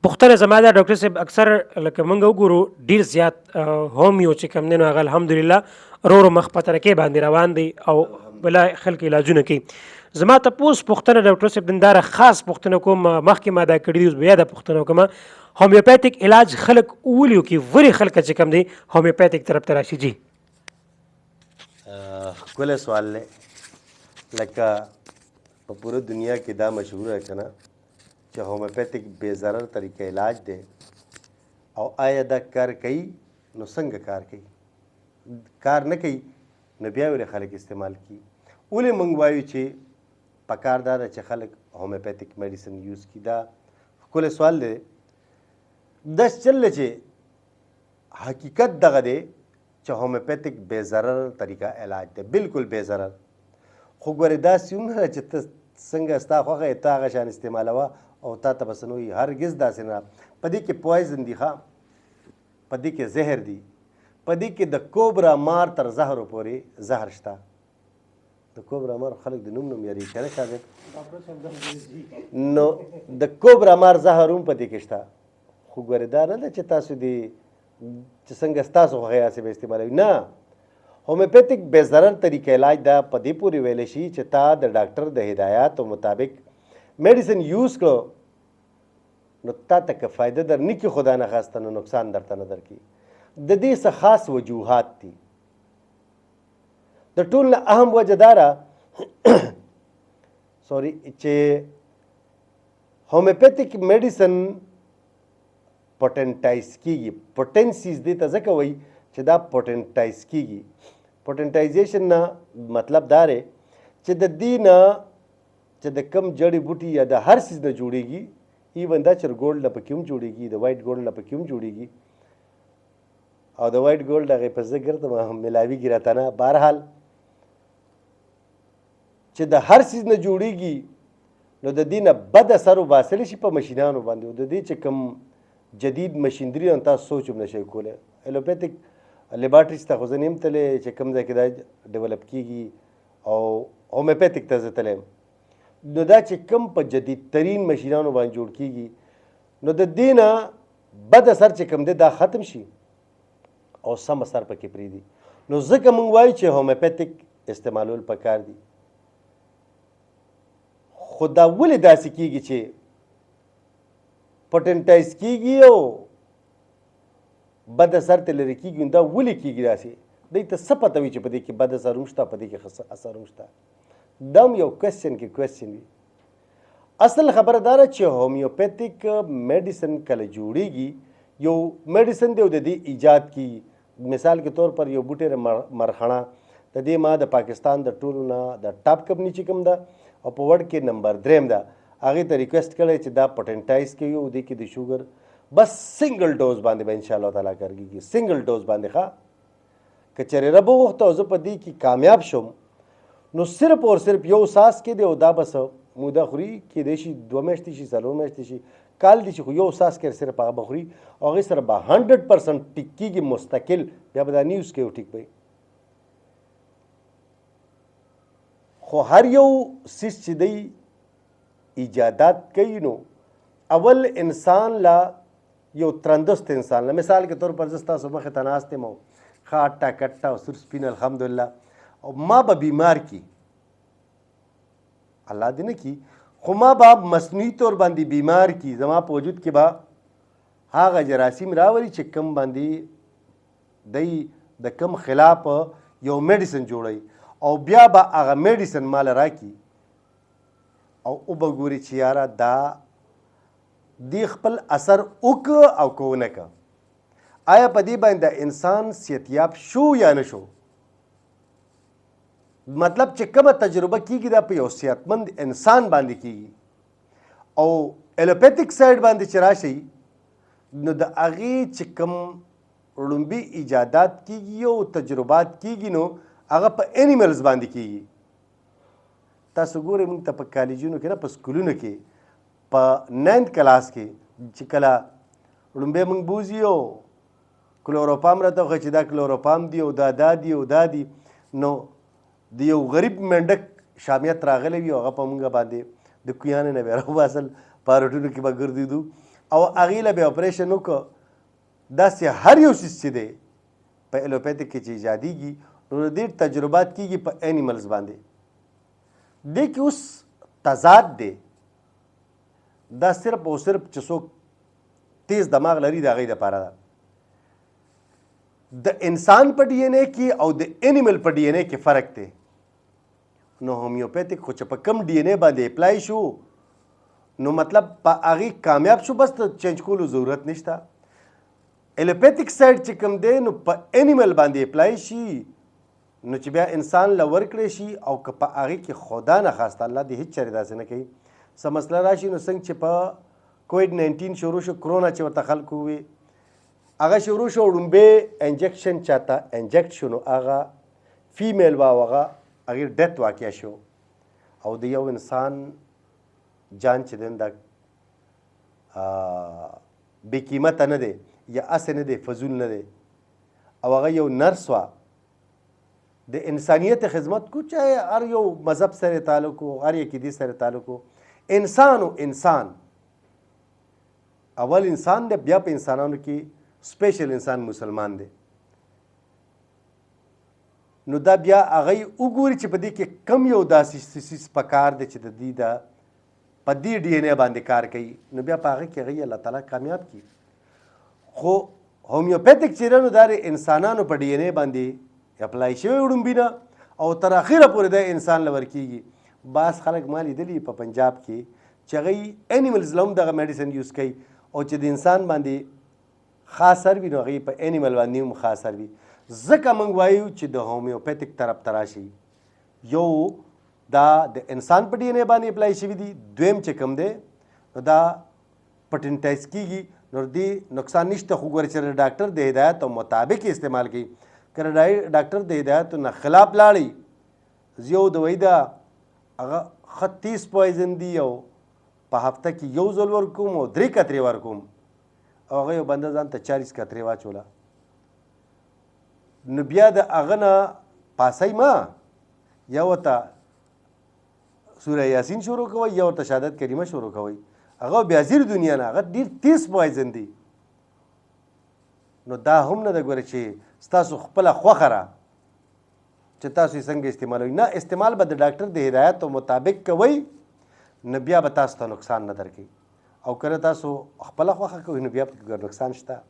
پوښتنه زما ده ډاکټر صاحب، اکثر لکه موږ وګورو ډېر زیات هومیو چې کوم دی نو هغه الحمدلله ورو ورو مخ په ترقۍ باندې روان دی او بلا خلک علاجونه کوي. زما تپوس پوښتنه ډاکټر صاحب دنداره خاص پوښتنه کوم، مخکې ما دا کړي دي، اوس بیا دا پوښتنه وکړم. هومیوپیتیک علاج خلک ولي وکړي؟ ولې خلک چې کوم دی هومیوپیتیک طرف ته راشي؟ جی ښکلی سوال دی. لکه په پوره دنیا کې دا مشهوره ده که نه چې هومیوپیتیک بې ضرر طریقه علاج دی، او آیا دا کار کوي؟ نو څنګه کار کوي؟ کار نه کوي نو بیا ولې خلک استعمال کوي؟ ولې موږ وایو چې پکار دا ده چې خلک هومیوپیتیک میډیسن یوز کړي؟ دا ښکلی سوال دی. داس چل چې حقیقت دغه دی چې هومیوپیتیک بې ضرر طریقه علاج دی، بالکل بې ضرر. خو ګورې داسې هم نه ده چې ته څنګه ستا خوښه یې ته هغه شان استعمالوه او تا ته به څه نه وي. هرګز داسې نه. په دې کې پوایزن دي، ښه، په دې کې زهر دي، په دې کې د کوبرا مار تر زهرو پورې زهر شته. د کوبرا مار خلک د نوم نوم یاري که نه شاګرد؟ نو د کوبرا مار زهر هم په دې کې شته. خو ګورې دا نه ده چې تاسو دې چې څنګه ستاسو خوښه یاسې به استعمالوي. نه، هومیوپیتیک بې ضرر طریقه علاج دا په دې پورې ویلی شي چې تا د ډاکټر د هدایاتو مطابق میډیسن یوز کړو نو تا ته که فایده در نه کړي، خدا نخواسته، نو نقصان درته نه در کړي. د دې څه خاص وجوهات دي. د ټول نه اهم وجه دا ده سوري چې هومیوپیتیک میډیسن پوټنټایز کیږي. پوټنسیز دې ته ځکه وایي چې دا پوټنټایز کیږي. پوټنټایزیشن نه مطلب دا دی چې د دې نه چې د کم جړی بوټي یا د هر څیز نه جوړیږي، ایون دا چې ګولډ نه پکې هم جوړیږي، د وایټ ګولډ نه پکې هم جوړیږي، او د وایټ ګولډ هغې په زه ګرته ملاویږي راته نه. بهرحال چې د هر څیز نه جوړیږي نو د دې نه بد اثر وباسلی شي په مشینانو باندې. او د دې چې کوم جدید مشینري نه تاسو سوچ هم نشئ کولی. الوپیتیک لیبارټریز ته خو زه نه یم تللی چې کوم ځای کې دا ډیولپ کیږي، او هومیوپیتیک ته زه تللی یم. نو دا چې کوم په جدید ترین مشینانو باندې جوړ کیږي نو د دې نه بد اثر چې کوم دی دا ختم شي او سم اثر پکې پرېږدي. نو ځکه موږ وایو چې هومیوپیتیک استعمالول پکار دي. خو دا ولې داسې کیږي چې پوټنټایز کیږي او بد اثر ته لرې کیږي؟ دا ولې کیږي داسې؟ دوی ته څه پته وي چې په دې کې بد اثر هم شته، په دې کې ښه اثر هم شته؟ دا هم یو کوېسچن کې کوېسچن وي. اصل خبره دا ده چې هومیوپیتیک میډیسن کله جوړیږي، یو میډیسن دی او د دې ایجاد کیږي. مثال کے طور پر یو بوټی مرخڼه د دې ما د پاکستان د ټولو نه د ټاپ کمپني چې کوم ده او په وړ کې نمبر 3 ده، هغې ته ریکویسټ کړی چې دا پوټنټایز کوي او دې کې د شوګر بس سنگل ډوز باندې به انشاءالله تعالی کارکېږي. سنگل ډوز باندې ښه که چېرې رب وغوښته او زه په دې کې کامیاب شم نو صرف اور صرف یو ساس کې دی او دا بس موده خوري، کېدای شي 2 میاشتې شي، 4 میاشتې شي، کال دی شي، خو یو ساس کې صرف هغه به خوري او هغې سره به 100% ټیک کېږي مستقل. بیا به دا نیوز کوي او ټیک به. خو هر یو څیز چې دی ایجادات کوي نو اول انسان لا یو ترندست انسان لا، مثال کے طور پر زه ستاسو مخې ته ناست یم او ښه اټه کټه او سور سپین الحمدلله، او ما به بیمار کی، الله دې نه کی، خو ما به مصنوعي طور باندې بیمار کی. زما په وجود کې به هغه جراثیم راولي چې کم باندې دی د کم خلاف یو میډیسن جوړوي، او بیا به هغه میډیسن مال راکي او به ګوري چې یاره دا دی خپل اثر وکړه او که ونه کړه. آیا په دې باندې د انسان صحتیاب شو یا نه شو؟ مطلب چې کومه تجربه کیږي دا په یو صحتمند انسان باندې کیږي. او الوپیتیک سایډ باندې چې راشي نو د هغې چې کوم لومبي ایجادات کیږي او تجربات کیږي نو هغه په انیملز باندې کیږي. تاسو ګورئ موږ ته په کالجونو کې نه، په سکولونو کې په 9th کلاس کې چې کله لومبی موږ بوځي او کلوروپام راته وښیي چې دا کلوروپام دی او دا دا دی او دا دی، نو د یو غریب منډک شامیت راغلی وي او هغه په موږ باندې د کویانې نه به یې راوباسل، په روډونو کې به ګرځېدو. او هغې له به اپریشن وکړه. داسې هر یو څیز چې دی په الوپیتک کې چې ایجادېږي نو د دې تجربات کېږي په اینیملز باندې. دې کې اوس تضاد دی. دا صرف او صرف چې څوک تیز دماغ لري د هغې دپاره ده. د انسان په ډي ان اے کې او د اینیمل په ډي ان اے کې فرق دی. نو هومیوپیتک خو چې په کم ډي ان اے باندې اپلای شو نو مطلب په هغې کامیاب شو، بس ته چینج کولو ضرورت نشته. الوپیتک سایډ چې کوم دی نو په اینیمل باندې اپلای شي نو چې بیا انسان له ورکړی شي او که په هغې کې خدا نه خواسته الله دې هېڅ چرې داسې نه کوي څه مسله راشي. نو څنګه چې په کووډ-19 شروع شو، کرونا چې ورته خلکو ووي هغه شروع شو، ړومبې انجکشن چاته انجکټ شو نو هغه فیمیل وا او هغې ډیت واقع شو او د یو انسان جان چې دی دا بې قیمته نه دی یا اسې نه دی، فضول نه دی. او هغه یو نرس وه د انسانیت خدمت کو، چاہے هر یو مذهب سره تعلق و، هر عقیدې سره تعلق و. انسان و انسان اول انسان دی، بیا په انسانانو کې سپیشل انسان مسلمان دی. نو دا بیا هغه وګوري چې په دې کې کم یو داسې څیز په کار دی چې د دې د په دې ډي ان اے باندې کار کوي نو بیا په هغه کې هغه الله تعالی کامیاب کړي. خو هومیوپیتک چې دی نو دا د انسانانو په ډي ان اے باندې اپلای شوی وړومبي نه او تر اخره پورې د انسان له ورکېږي. بعض خلک ما لیدلي په پنجاب کې چې هغوی اینیملز له هم دغه میډیسن یوز کوي او چې د انسان باندې خاص اثر وي نو هغوی په اینیمل باندې هم خاص اثر وي. ځکه موږ وایو چې د هومیوپیتک طرف ته راشي، یو دا د انسان په ډي ان اے باندې اپلای شوي دي، دویم چې کوم دی نو دا پټنټایز کېږي نو دې نقصان نشته. خو ګوره چې د ډاکټر د هدایت او مطابق استعمال کوي. که د ډاکټر د هدایتو نه خلاف لاړئ، یو دوایي ده هغه ښه تیز پوایزن دي او په هفته کې یو ځل ورکوم او 3 کترې ورکوم او هغه یو بنده ځان ته 40 کترې واچوله نو بیا د هغه نه پاسئ ما یا ورته سوره یاسین شروع کوئ یا ورته شهادت کریمه شروع کوئ. هغه بیا زیر دنیا نه هغه ډېر تیز پوایزن دي. نو دا هم نه ده ګوره چې ستاسو خپله خوښه را چې تاسو یې څنګه استعمالوئ. نه، استعمال به د ډاکټر د هدایاتو مطابق کوئ نو بیا به تاسو ته نقصان نه درکوي. او که تاسو خپله خوښه کوئ نو بیا پکې نقصان شته.